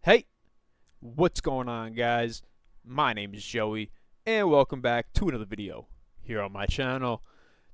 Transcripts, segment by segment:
Hey, what's going on, guys? My name is Joey, and welcome back to another video here on my channel.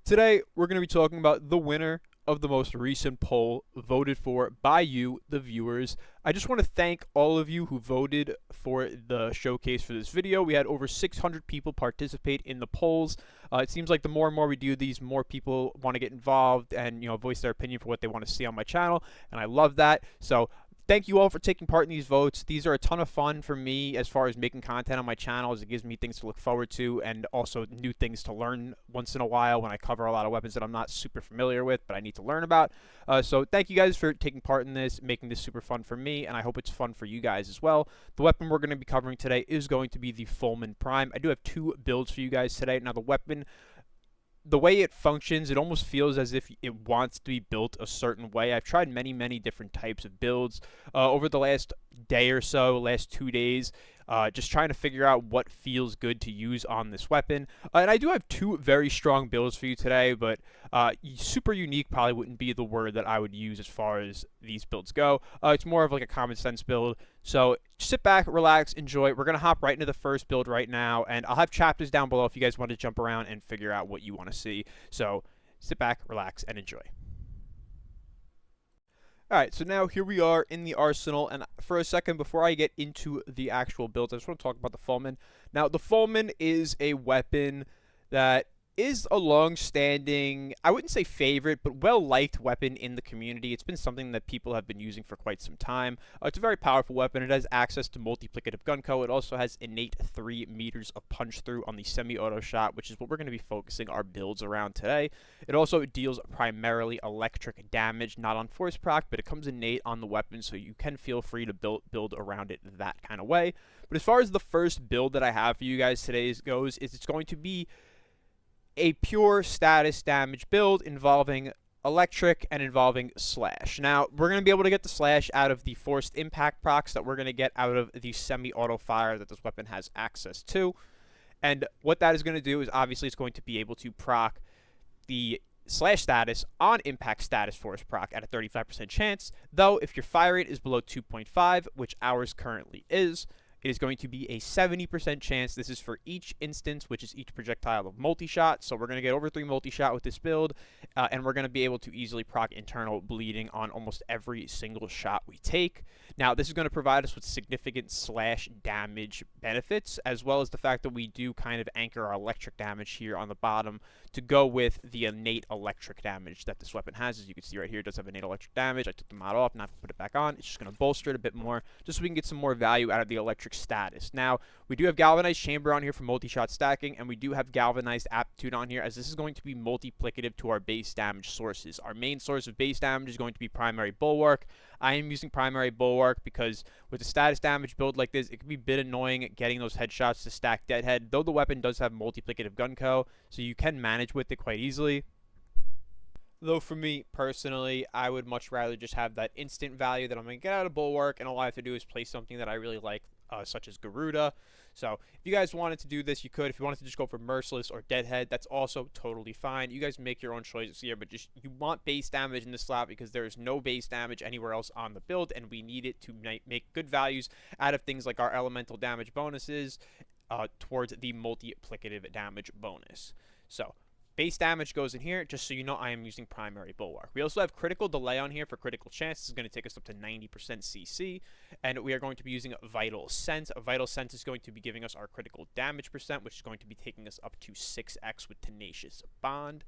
Today, we're going to be talking about the winner of the most recent poll voted for by you, the viewers. I just want to thank all of you who voted for the showcase for this video. We had over 600 people participate in the polls. It seems like the more and more we do these, more people want to get involved and voice their opinion for what they want to see on my channel, and I love that. So thank you all for taking part in these votes. These are a ton of fun for me as far as making content on my channel, as it gives me things to look forward to and also new things to learn once in a while when I cover a lot of weapons that I'm not super familiar with but I need to learn about. So thank you guys for taking part in this, making this super fun for me, and I hope it's fun for you guys as well. The weapon we're going to be covering today is going to be the Fulmin Prime. I do have two builds for you guys today. Now, the weapon, the way it functions, it almost feels as if it wants to be built a certain way. I've tried many different types of builds over the last day or so, last 2 days, just trying to figure out what feels good to use on this weapon. And I do have two very strong builds for you today, but super unique probably wouldn't be the word that I would use as far as these builds go. It's more of like a common sense build. So sit back, relax, enjoy. We're going to hop right into the first build right now, and I'll have chapters down below if you guys want to jump around and figure out what you want to see. So sit back, relax, and enjoy. Alright, so now here we are in the arsenal, and for a second, before I get into the actual builds, I just want to talk about the Fulmin. Now, the Fulmin is a weapon that is a long-standing, I wouldn't say favorite, but well-liked weapon in the community. It's been something that people have been using for quite some time. It's a very powerful weapon. It has access to multiplicative gunco. It also has innate 3 meters of punch-through on the semi-auto shot, which is what we're going to be focusing our builds around today. It also deals primarily electric damage, not on force proc, but it comes innate on the weapon, so you can feel free to build around it that kind of way. But as far as the first build that I have for you guys today goes, it's going to be a pure status damage build involving electric and involving slash. Now, we're going to be able to get the slash out of the forced impact procs that we're going to get out of the semi-auto fire that this weapon has access to. And what that is going to do is obviously it's going to be able to proc the slash status on impact status force proc at a 35% chance, though if your fire rate is below 2.5, which ours currently is, it is going to be a 70% chance. This is for each instance, which is each projectile of multi-shot. So we're going to get over 3 multi-shot with this build, and we're going to be able to easily proc internal bleeding on almost every single shot we take. Now, this is going to provide us with significant slash damage benefits, as well as the fact that we do kind of anchor our electric damage here on the bottom to go with the innate electric damage that this weapon has. As you can see right here, it does have innate electric damage. I took the mod off, not to put it back on. It's just going to bolster it a bit more, just so we can get some more value out of the electric status. Now, we do have galvanized chamber on here for multi-shot stacking, and we do have galvanized aptitude on here, as this is going to be multiplicative to our base damage sources. Our main source of base damage is going to be primary bulwark. I am using primary bulwark because with a status damage build like this, it can be a bit annoying getting those headshots to stack deadhead, though the weapon does have multiplicative gunco, so you can manage with it quite easily. Though for me, personally, I would much rather just have that instant value that I'm going to get out of bulwark, and all I have to do is play something that I really like, such as Garuda. So if you guys wanted to do this, you could. If you wanted to just go for Merciless or Deadhead, that's also totally fine. You guys make your own choices here, but just you want base damage in this slot because there is no base damage anywhere else on the build, and we need it to make good values out of things like our elemental damage bonuses towards the multiplicative damage bonus. So base damage goes in here, just so you know I am using primary bulwark. We also have critical delay on here for critical chance. This is going to take us up to 90% CC. And we are going to be using vital sense. Vital sense is going to be giving us our critical damage percent, which is going to be taking us up to 6x with tenacious bond.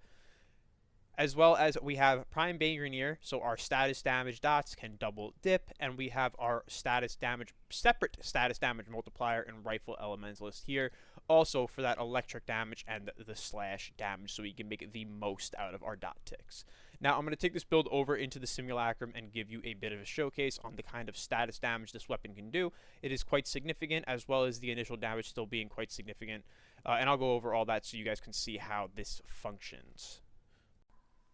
As well as we have prime Bangerneer, so our status damage dots can double dip, and we have our status damage, separate status damage multiplier and rifle elementalist here, also for that electric damage and the slash damage, so we can make the most out of our dot ticks. Now, I'm going to take this build over into the simulacrum and give you a bit of a showcase on the kind of status damage this weapon can do. It is quite significant, as well as the initial damage still being quite significant, and I'll go over all that so you guys can see how this functions.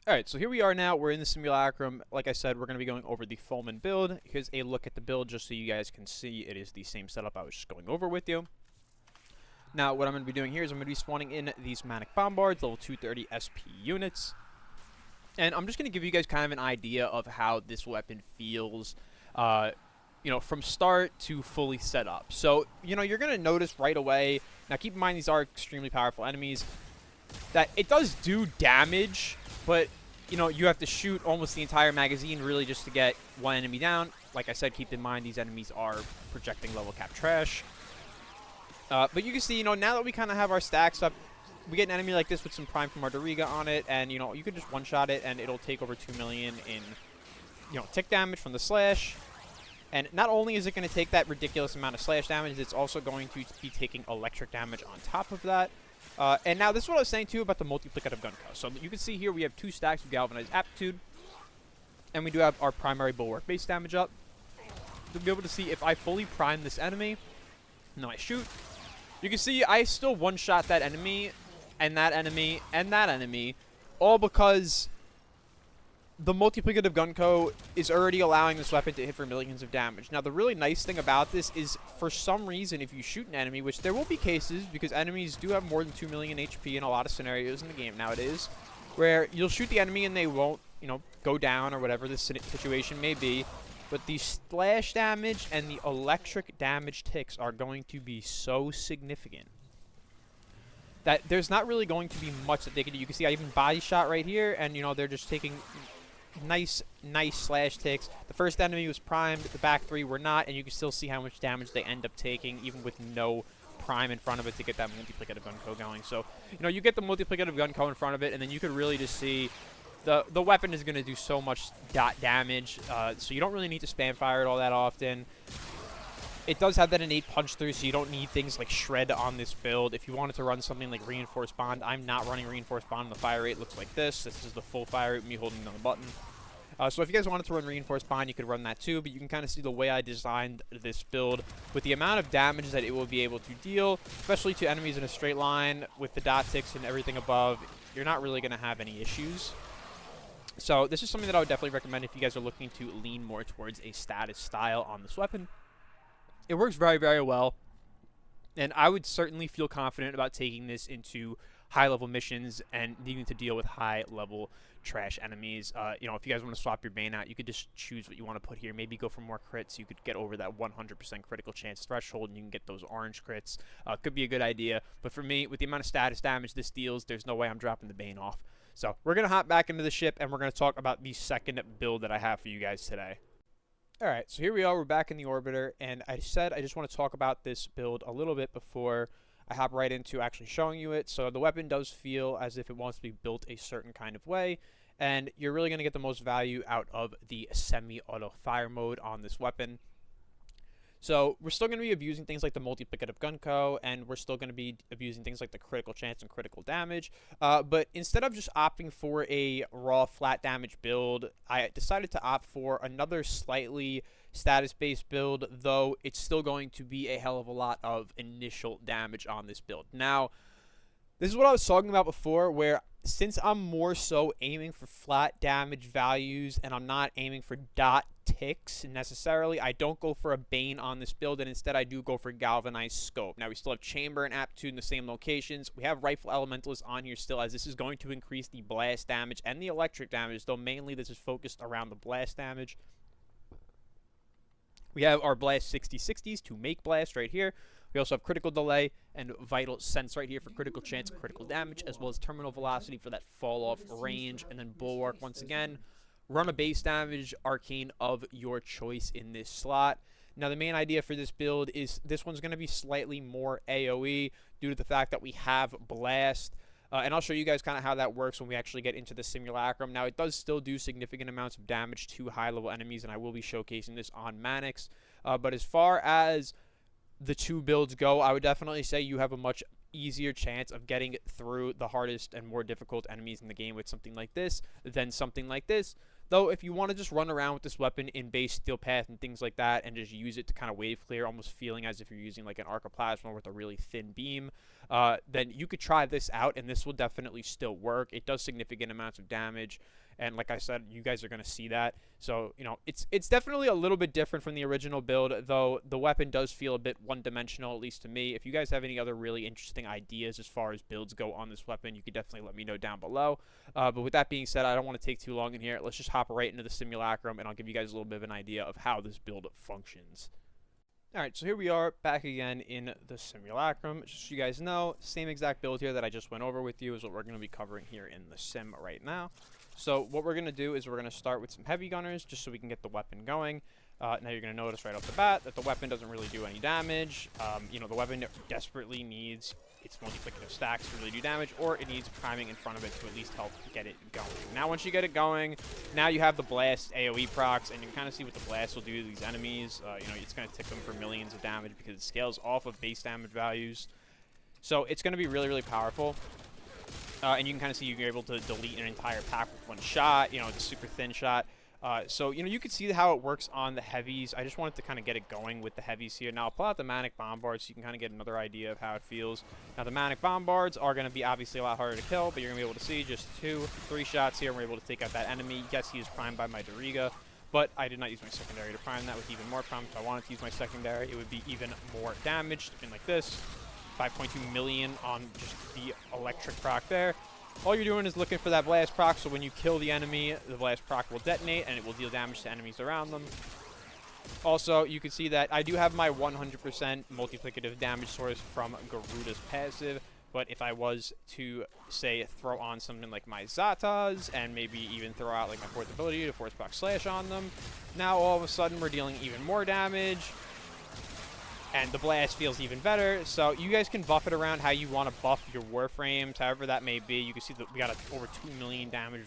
Alright, so here we are now. We're in the simulacrum. Like I said, we're going to be going over the Fulmin build. Here's a look at the build just so you guys can see it is the same setup I was just going over with you. Now, what I'm going to be doing here is I'm going to be spawning in these Manic Bombards, level 230 SP units. And I'm just going to give you guys kind of an idea of how this weapon feels from start to fully set up. So, you're going to notice right away. Now, keep in mind, these are extremely powerful enemies, that it does do damage, but, you have to shoot almost the entire magazine really just to get one enemy down. Like I said, keep in mind, these enemies are projecting level cap trash. But you can see, now that we kind of have our stacks up, we get an enemy like this with some Prime from Ardariga on it, and, you can just one-shot it, and it'll take over 2 million in, tick damage from the Slash. And not only is it going to take that ridiculous amount of slash damage, it's also going to be taking electric damage on top of that. And now this is what I was saying too about the multiplicative gun co. So you can see here we have 2 stacks of galvanized aptitude, and we do have our primary bulwark base damage up. To be able to see if I fully prime this enemy, and then I shoot, you can see I still one-shot that enemy, and that enemy, and that enemy, all because the multiplicative gun co is already allowing this weapon to hit for millions of damage. Now, the really nice thing about this is, for some reason, if you shoot an enemy, which there will be cases, because enemies do have more than 2 million HP in a lot of scenarios in the game nowadays, where you'll shoot the enemy and they won't, go down or whatever the situation may be, but the splash damage and the electric damage ticks are going to be so significant that there's not really going to be much that they can do. You can see I even body shot right here, and, they're just taking nice slash ticks. The first enemy was primed, the back 3 were not, and you can still see how much damage they end up taking, even with no prime in front of it to get that multiplicative gun co going. So, you get the multiplicative gun co in front of it, and then you could really just see the weapon is going to do so much dot damage, so you don't really need to spam fire it all that often. It does have that innate punch through, so you don't need things like shred on this build. If you wanted to run something like reinforced bond, I'm not running reinforced bond. The fire rate looks like this. This is the full fire rate with me holding down the button. So if you guys wanted to run reinforced bond, you could run that too, but you can kind of see the way I designed this build with the amount of damage that it will be able to deal, especially to enemies in a straight line with the dot ticks and everything above. You're not really going to have any issues. So this is something that I would definitely recommend if you guys are looking to lean more towards a status style on this weapon. It works very, very well, and I would certainly feel confident about taking this into high-level missions and needing to deal with high-level trash enemies. If you guys want to swap your bane out, you could just choose what you want to put here. Maybe go for more crits. You could get over that 100% critical chance threshold, and you can get those orange crits. Could be a good idea, but for me, with the amount of status damage this deals, there's no way I'm dropping the bane off. So we're going to hop back into the ship, and we're going to talk about the second build that I have for you guys today. Alright, so here we are, we're back in the Orbiter, and I said I just want to talk about this build a little bit before I hop right into actually showing you it. So the weapon does feel as if it wants to be built a certain kind of way, and you're really going to get the most value out of the semi-auto fire mode on this weapon. So we're still going to be abusing things like the multiplicative gun co, and we're still going to be abusing things like the critical chance and critical damage. But instead of just opting for a raw flat damage build, I decided to opt for another slightly status-based build, though it's still going to be a hell of a lot of initial damage on this build. Now, this is what I was talking about before, where since I'm more so aiming for flat damage values and I'm not aiming for dot ticks necessarily, I don't go for a Bane on this build, and instead I do go for Galvanized Scope. Now, we still have Chamber and Aptitude in the same locations. We have Rifle Elementalist on here still, as this is going to increase the blast damage and the electric damage, though mainly this is focused around the blast damage. We have our Blast 60/60s to make blast right here. We also have Critical Delay and Vital Sense right here for critical chance and critical damage, as well as Terminal Velocity for that fall-off range, and then Bulwark once again. Run a base damage arcane of your choice in this slot. Now, the main idea for this build is this one's going to be slightly more AoE due to the fact that we have Blast. And I'll show you guys kind of how that works when we actually get into the Simulacrum. Now, it does still do significant amounts of damage to high-level enemies, and I will be showcasing this on Manix. But as far as the two builds go, I would definitely say you have a much easier chance of getting through the hardest and more difficult enemies in the game with something like this than something like this. Though, if you want to just run around with this weapon in base steel path and things like that and just use it to kind of wave clear, almost feeling as if you're using like an Arcoplasma with a really thin beam, then you could try this out, and this will definitely still work. It does significant amounts of damage, And like I said, you guys are going to see that. So, you know, it's definitely a little bit different from the original build, though the weapon does feel a bit one-dimensional, at least to me. If you guys have any other really interesting ideas as far as builds go on this weapon, you could definitely let me know down below. But with that being said, I don't want to take too long in here. Let's just hop right into the simulacrum, and I'll give you guys a little bit of an idea of how this build functions. Alright, so here we are back again in the simulacrum. Just so you guys know, same exact build here that I just went over with you is what we're going to be covering here in the sim right now. So what we're going to do is we're going to start with some heavy gunners just so we can get the weapon going. Now you're going to notice right off the bat that the weapon doesn't really do any damage. You know, the weapon desperately needs its multiplicative stacks to really do damage, or it needs priming in front of it to at least help get it going. Now once you get it going, now you have the blast AoE procs, and you can kind of see what the blast will do to these enemies. You know, it's going to tick them for millions of damage because it scales off of base damage values. So it's going to be really, really powerful. And you can kind of see you're able to delete an entire pack with one shot. You know, it's a super thin shot. So, you know, you can see how it works on the heavies. I just wanted to kind of get it going with the heavies here. Now, I'll pull out the Manic Bombards so you can kind of get another idea of how it feels. Now, the Manic Bombards are going to be obviously a lot harder to kill, but you're going to be able to see just 2-3 shots here, and we're able to take out that enemy. Yes, he is primed by my Doriga, but I did not use my secondary to prime that with even more prime. If I wanted to use my secondary, it would be even more damage, something like this. 5.2 million on just the electric proc there. All you're doing is looking for that blast proc, so when you kill the enemy, the blast proc will detonate, and it will deal damage to enemies around them. Also, you can see that I do have my 100% multiplicative damage source from Garuda's passive, but if I was to, say, throw on something like my Zatas, and maybe even throw out like my fourth ability to force proc slash on them, now all of a sudden we're dealing even more damage. And the blast feels even better, so you guys can buff it around how you want to buff your Warframes, however that may be. You can see that we got over 2 million damage,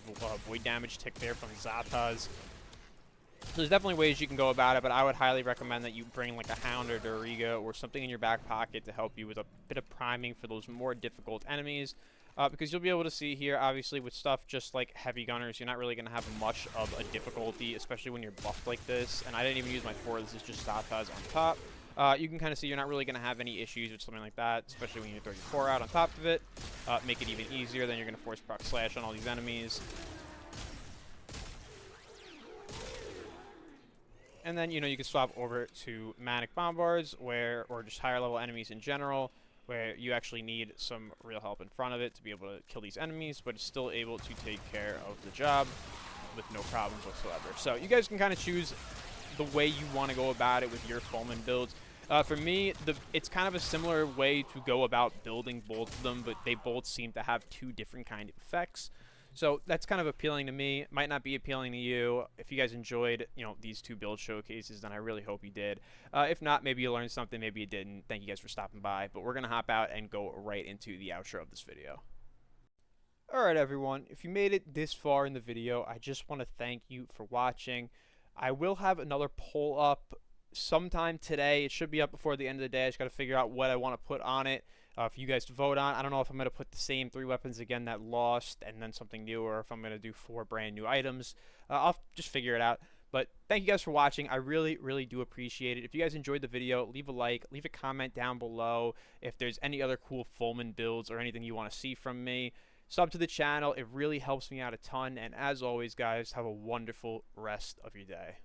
void damage tick there from Zatas. So there's definitely ways you can go about it, but I would highly recommend that you bring like a Hound or Doriga or something in your back pocket to help you with a bit of priming for those more difficult enemies. Because you'll be able to see here, obviously, with stuff just like heavy gunners, you're not really going to have much of a difficulty, especially when you're buffed like this. And I didn't even use my 4, this is just Zatas on top. You can kind of see you're not really going to have any issues with something like that, especially when you throw your 4 out on top of it. Make it even easier, then you're going to force proc slash on all these enemies. And then, you know, you can swap over to Manic Bombards, or just higher level enemies in general, where you actually need some real help in front of it to be able to kill these enemies, but it's still able to take care of the job with no problems whatsoever. So you guys can kind of choose the way you want to go about it with your Fulmin builds. For me, it's kind of a similar way to go about building both of them, but they both seem to have 2 different kind of effects. So that's kind of appealing to me. Might not be appealing to you. If you guys enjoyed, you know, these 2 build showcases, then I really hope you did. If not, maybe you learned something, maybe you didn't. Thank you guys for stopping by. But we're going to hop out and go right into the outro of this video. Alright everyone, if you made it this far in the video, I just want to thank you for watching. I will have another poll up sometime today. It should be up before the end of the day. I just got to figure out what I want to put on it for you guys to vote on. I don't know if I'm going to put the same 3 weapons again that lost and then something new, or if I'm going to do 4 brand new items. I'll just figure it out. But thank you guys for watching. I really, really do appreciate it. If you guys enjoyed the video, leave a like, leave a comment down below if there's any other cool Fulmin builds or anything you want to see from me. Sub to the channel. It really helps me out a ton. And as always, guys, have a wonderful rest of your day.